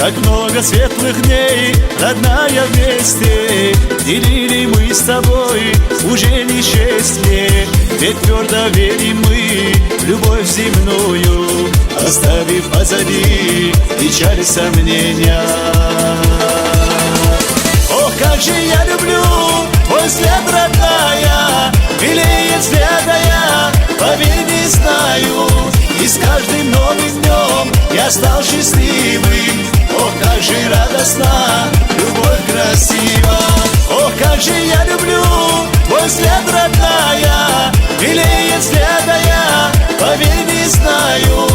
как много светлых дней, родная, вместе делили мы с тобой уже несчастье. Ведь твердо верим мы в любовь земную, оставив позади печаль, сомнения. Ох, как же я люблю твой взгляд, родная, милее взгляда я, поверь, не знаю. И с каждым новым днем я стал счастливым. Ох, как же радостна любовь красива. Ох, как же я люблю твой взгляд, родная, милее взгляда я, поверь, не знаю.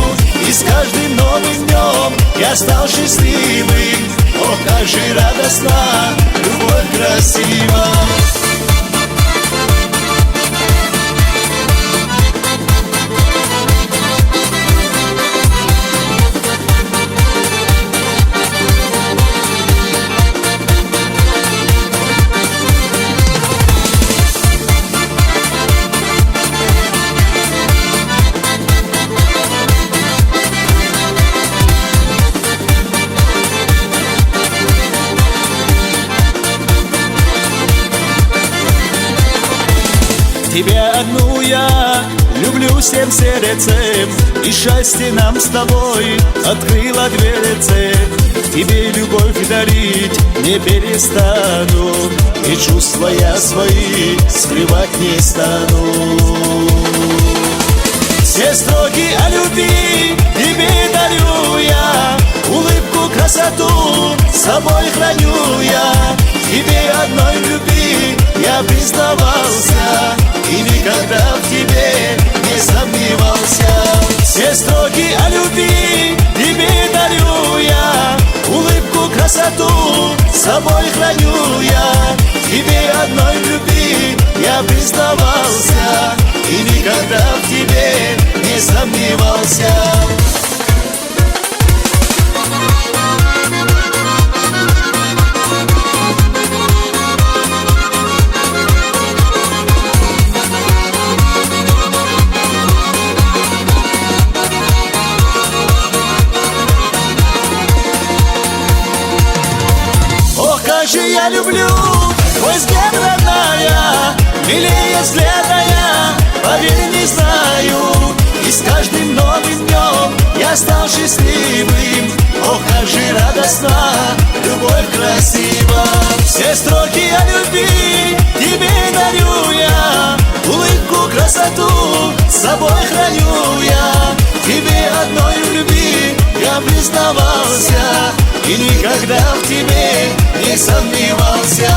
И с каждым новым днем я стал счастливым. Ох, как же радостна любовь красива. Тебя одну я люблю всем сердцем, и счастье нам с тобой открыло дверцы. Тебе любовь дарить не перестану, и чувства я свои скрывать не стану. Все строки о любви тебе дарю я, улыбку, красоту с собой храню я. Тебе одной в любви я признавался, и никогда в тебе не сомневался. Все строки о любви тебе дарю я, улыбку, красоту с собой храню я. Тебе одной в любви я признавался, и никогда в тебе не сомневался. Как же я люблю твой взгляд, родная, милее взгляда я, поверь, не знаю. И с каждым новым днем я стал счастливым. Ох, как же радостна любовь красива. Все строки о любви тебе дарю я, улыбку, красоту с собой храню я. Тебе одной в любви я признавался, и никогда в тебе не сомневался.